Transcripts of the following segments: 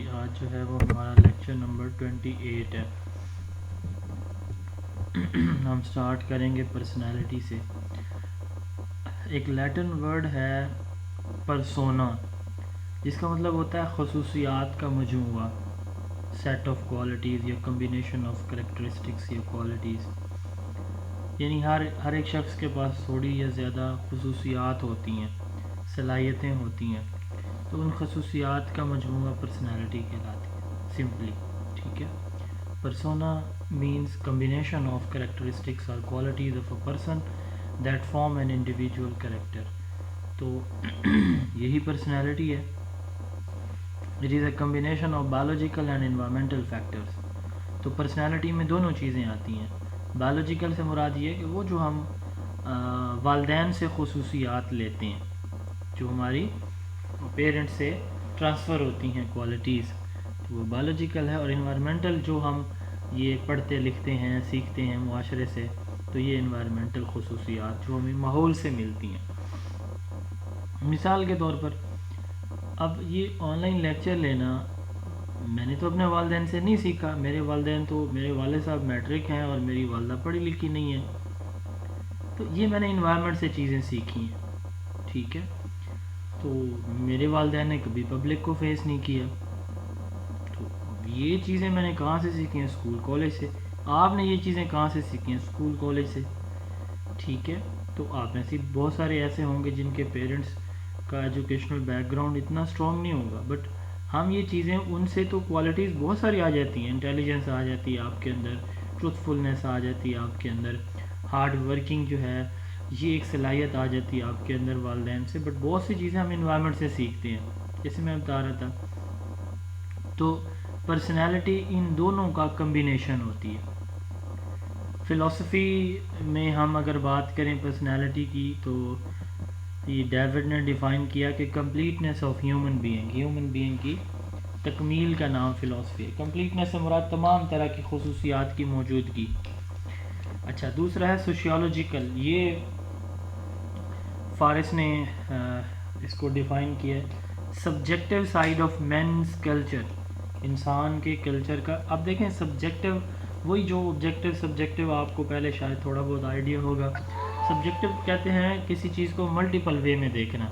جی آج جو ہے وہ ہمارا لیکچر نمبر 28 ہے. ہم سٹارٹ کریں گے پرسنالٹی سے. ایک لیٹن ورڈ ہے پرسونا، جس کا مطلب ہوتا ہے خصوصیات کا مجموعہ، سیٹ آف کوالٹیز یا کمبینیشن آف کریکٹرسٹکس یا کوالٹیز. یعنی ہر ایک شخص کے پاس تھوڑی یا زیادہ خصوصیات ہوتی ہیں، صلاحیتیں ہوتی ہیں، تو ان خصوصیات کا مجموعہ پرسنالٹی کہلاتی ہے سمپلی. ٹھیک ہے. Persona means combination of characteristics or qualities of a person that form an individual character. تو یہی پرسنالٹی ہے. It is a combination of biological and environmental factors. تو پرسنالٹی میں دونوں چیزیں آتی ہیں. بایولوجیکل سے مراد یہ ہے کہ وہ جو ہم والدین سے خصوصیات لیتے ہیں، جو ہماری پیرنٹ سے ٹرانسفر ہوتی ہیں کوالٹیز، تو وہ بایولوجیکل ہے. اور انوائرمنٹل جو ہم یہ پڑھتے لکھتے ہیں سیکھتے ہیں معاشرے سے، تو یہ انوائرمنٹل خصوصیات جو ہمیں ماحول سے ملتی ہیں. مثال کے طور پر اب یہ آن لائن لیکچر لینا میں نے تو اپنے والدین سے نہیں سیکھا. میرے والدین تو میرے والد صاحب میٹرک ہیں اور میری والدہ پڑھی لکھی نہیں ہے، تو یہ میں نے انوائرمنٹ سے چیزیں سیکھی ہیں. ٹھیک ہے. تو میرے والدین نے کبھی پبلک کو فیس نہیں کیا، تو یہ چیزیں میں نے کہاں سے سیکھی ہیں؟ اسکول کالج سے. آپ نے یہ چیزیں کہاں سے سیکھی ہیں؟ اسکول کالج سے. ٹھیک ہے. تو آپ میں سے بہت سارے ایسے ہوں گے جن کے پیرنٹس کا ایجوکیشنل بیک گراؤنڈ اتنا اسٹرانگ نہیں ہوگا، بٹ ہم یہ چیزیں ان سے تو کوالٹیز بہت ساری آ جاتی ہیں. انٹیلیجنس آ جاتی ہے آپ کے اندر، ٹروتھ فلنس آ جاتی ہے آپ کے اندر، ہارڈ ورکنگ جو ہے یہ ایک صلاحیت آ جاتی ہے آپ کے اندر والدین سے. بٹ بہت سی چیزیں ہم انوائرمنٹ سے سیکھتے ہیں، جیسے میں بتا رہا تھا. تو پرسنالٹی ان دونوں کا کمبینیشن ہوتی ہے. فلسفی میں ہم اگر بات کریں پرسنالٹی کی، تو یہ ڈیوڈ نے ڈیفائن کیا کہ کمپلیٹنیس آف ہیومن بینگ کی تکمیل کا نام فلسفی ہے. کمپلیٹنیس سے مراد تمام طرح کی خصوصیات کی موجودگی. اچھا، دوسرا ہے سوشیولوجیکل. یہ فارس نے اس کو ڈیفائن کیا ہے subjective side of means culture. انسان کے کلچر کا اب دیکھیں سبجیکٹیو وہی جو آبجیکٹیو سبجیکٹیو آپ کو پہلے شاید تھوڑا بہت آئیڈیا ہوگا. سبجیکٹیو کہتے ہیں کسی چیز کو ملٹیپل وے میں دیکھنا،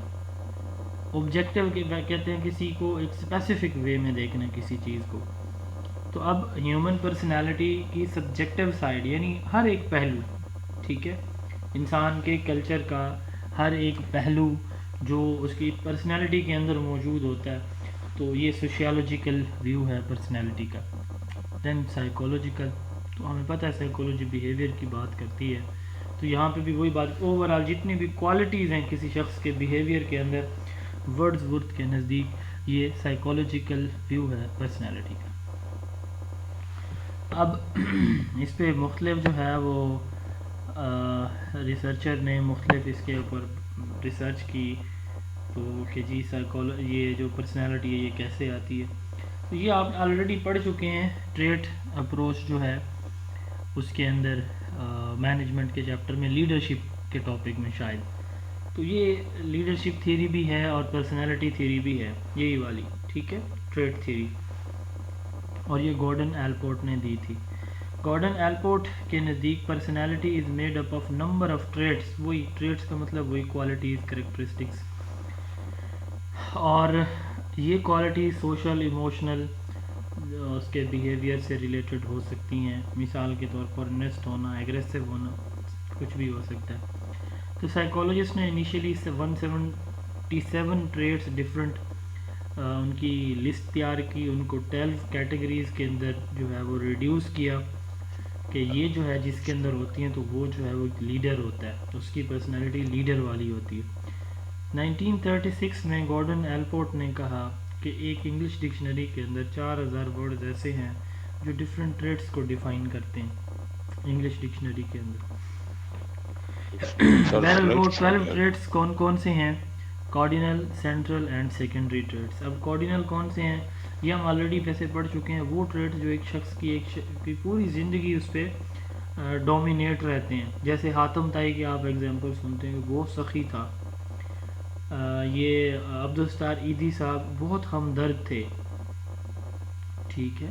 آبجیکٹیو کہتے ہیں کسی کو ایک اسپیسیفک وے میں دیکھنا کسی چیز کو. تو اب ہیومن پرسنالٹی کی سبجیکٹیو سائیڈ یعنی ہر ایک پہلو، ٹھیک ہے، انسان کے کلچر کا ہر ایک پہلو جو اس کی پرسنالٹی کے اندر موجود ہوتا ہے، تو یہ سوشیولوجیکل ویو ہے پرسنالٹی کا. دین سائیکولوجیکل، تو ہمیں پتہ ہے سائیکولوجی بیہیویئر کی بات کرتی ہے. تو یہاں پہ بھی وہی بات، اوور آل جتنی بھی کوالٹیز ہیں کسی شخص کے بیہیویئر کے اندر، ورڈز ورتھ کے نزدیک یہ سائیکولوجیکل ویو ہے پرسنالٹی کا. اب اس پہ مختلف جو ہے وہ ریسرچر نے مختلف اس کے اوپر ریسرچ کی، تو کہ جی یہ جو پرسنالٹی ہے یہ کیسے آتی ہے. تو یہ آپ آلریڈی پڑھ چکے ہیں ٹریٹ اپروچ جو ہے اس کے اندر مینجمنٹ کے چیپٹر میں لیڈرشپ کے ٹاپک میں شاید. تو یہ لیڈرشپ تھیوری بھی ہے اور پرسنالٹی تھیوری بھی ہے یہی والی. ٹھیک ہے، ٹریٹ تھیوری، اور یہ گورڈن ایلپورٹ نے دی تھی. گورڈن ایلپورٹ کے نزدیک personality is made up of number of traits. وہی ٹریٹس کا مطلب وہی کوالٹیز، کریکٹرسٹکس. اور یہ کوالٹی سوشل، ایموشنل، اس کے بیہیویئر سے ریلیٹڈ ہو سکتی ہیں. مثال کے طور پر نیسٹ ہونا، ایگریسو ہونا، کچھ بھی ہو سکتا ہے. تو سائیکولوجسٹ نے انیشیلی 177 ٹریٹس ڈفرینٹ ان کی لسٹ تیار کی، ان کو 12 کیٹیگریز کے اندر جو ہے وہ ریڈیوس کیا کہ یہ جو ہے جس کے اندر ہوتی ہیں تو وہ جو ہے وہ لیڈر ہوتا ہے، اس کی پرسنالٹی لیڈر والی ہوتی ہے. 1936 میں گورڈن ایلپورٹ نے کہا کہ ایک انگلش ڈکشنری کے اندر 4000 ورڈز ایسے ہیں جو ڈفرینٹ ٹریٹس کو ڈیفائن کرتے ہیں انگلش ڈکشنری کے اندر. بہرحال وہ 12 ٹریٹس کون کون سے ہیں؟ Cardinal, central and secondary traits. اب کارڈینل کون سے ہیں یہ ہم آلریڈی ویسے پڑھ چکے ہیں. وہ ٹریٹس جو ایک شخص کی پوری زندگی اس پہ ڈومینیٹ رہتے ہیں. جیسے حاتم طائی کی آپ ایگزامپل سنتے ہیں کہ وہ سخی تھا. یہ عبدالستار ایدھی صاحب بہت ہمدرد تھے. ٹھیک ہے.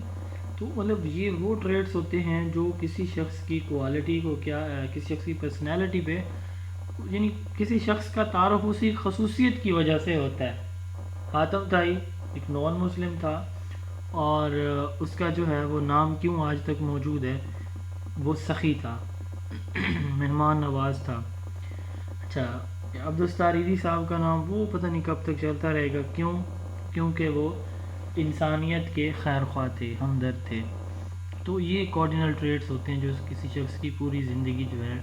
تو مطلب یہ وہ ٹریٹس ہوتے ہیں جو کسی شخص کی کوالٹی کو کسی شخص کی پرسنالٹی پہ، یعنی کسی شخص کا تعارف اسی خصوصیت کی وجہ سے ہوتا ہے. حاتم طائی ایک نان مسلم تھا، اور اس کا جو ہے وہ نام کیوں آج تک موجود ہے، وہ سخی تھا، مہمان نواز تھا. اچھا، عبدالستار صاحب کا نام وہ پتہ نہیں کب تک چلتا رہے گا. کیونکہ وہ انسانیت کے خیر خواہ تھے، ہمدرد تھے. تو یہ کوارڈینل ٹریٹس ہوتے ہیں جو کسی شخص کی پوری زندگی جو ہے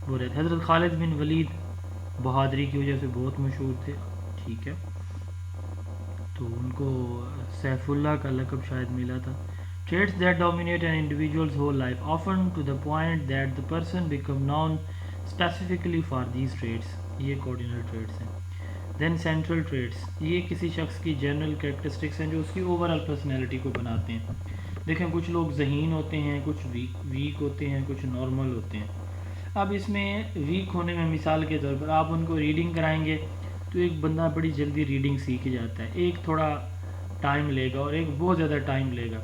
وہ رہتے. حضرت خالد بن ولید بہادری کی وجہ سے بہت مشہور تھے. ٹھیک ہے، تو ان کو سیف اللہ کا لقب شاید ملا تھا. Traits that dominate an individual's whole life, often to the point that the person become known specifically for these traits. یہ cardinal traits ہیں. Then central traits, یہ کسی شخص کی جنرل کریکٹرسٹکس ہیں جو اس کی اوور آل پرسنالٹی کو بناتے ہیں. دیکھیں کچھ لوگ ذہین ہوتے ہیں، کچھ ویک ہوتے ہیں، کچھ نارمل ہوتے ہیں. اب اس میں ویک ہونے میں مثال کے طور پر آپ ان کو ریڈنگ کرائیں گے تو ایک بندہ بڑی جلدی ریڈنگ سیکھ جاتا ہے، ایک تھوڑا ٹائم لے گا اور ایک بہت زیادہ ٹائم لے گا.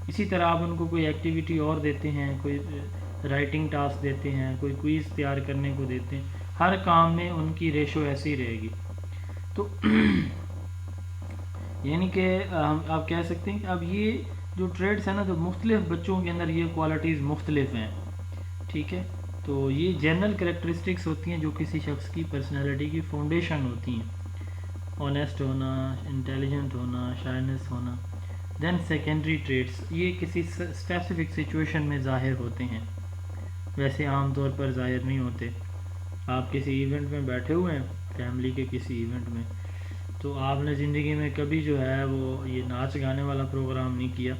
اسی طرح آپ ان کو کوئی ایکٹیویٹی اور دیتے ہیں، کوئی رائٹنگ ٹاسک دیتے ہیں، کوئی کوئز تیار کرنے کو دیتے ہیں، ہر کام میں ان کی ریشو ایسی رہے گی. تو یعنی کہ آپ کہہ سکتے ہیں کہ اب یہ جو ٹریڈس ہیں نا، تو مختلف بچوں کے اندر یہ کوالٹیز مختلف ہیں. ٹھیک ہے، تو یہ جنرل کریکٹرسٹکس ہوتی ہیں جو کسی شخص کی پرسنالٹی کی فاؤنڈیشن ہوتی ہیں. آنیسٹ ہونا، انٹیلیجنٹ ہونا، شائنس ہونا. دین سیکنڈری ٹریٹس، یہ کسی اسپیسیفک سچویشن میں ظاہر ہوتے ہیں، ویسے عام طور پر ظاہر نہیں ہوتے. آپ کسی ایونٹ میں بیٹھے ہوئے ہیں، فیملی کے کسی ایونٹ میں، تو آپ نے زندگی میں کبھی جو ہے وہ یہ ناچ گانے والا پروگرام نہیں کیا،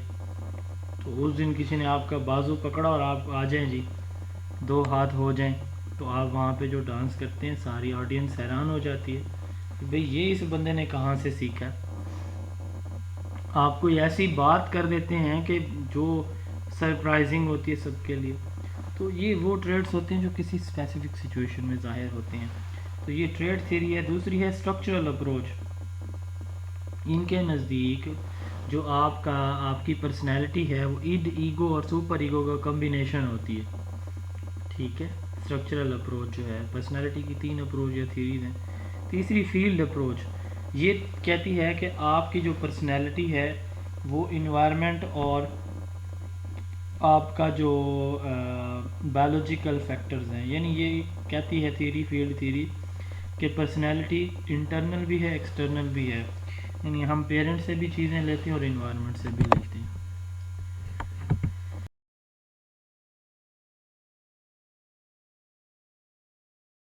تو اس دن کسی نے آپ کا بازو پکڑا اور آپ آ جائیں جی، 2 ہاتھ ہو جائیں، تو آپ وہاں پہ جو ڈانس کرتے ہیں ساری آڈینس حیران ہو جاتی ہے کہ بھئی یہ اس بندے نے کہاں سے سیکھا. آپ کوئی ایسی بات کر دیتے ہیں کہ جو سرپرائزنگ ہوتی ہے سب کے لیے. تو یہ وہ ٹریڈس ہوتے ہیں جو کسی اسپیسیفک سچویشن میں ظاہر ہوتے ہیں. تو یہ ٹریڈ تھیوری ہے. دوسری ہے اسٹرکچرل اپروچ. ان کے نزدیک جو آپ کی پرسنالٹی ہے وہ ایگو اور سپر ایگو کا کمبینیشن ہوتی ہے. ٹھیک ہے، اسٹرکچرل اپروچ جو ہے پرسنالٹی کی 3 اپروچ یا تھیوریز ہیں. تیسری فیلڈ اپروچ، یہ کہتی ہے کہ آپ کی جو پرسنالٹی ہے وہ انوائرمنٹ اور آپ کا جو بایولوجیکل فیکٹرز ہیں، یعنی یہ کہتی ہے فیلڈ تھیوری کہ پرسنالٹی انٹرنل بھی ہے ایکسٹرنل بھی ہے. یعنی ہم پیرنٹ سے بھی چیزیں لیتے ہیں اور انوائرمنٹ سے بھی لیتے ہیں.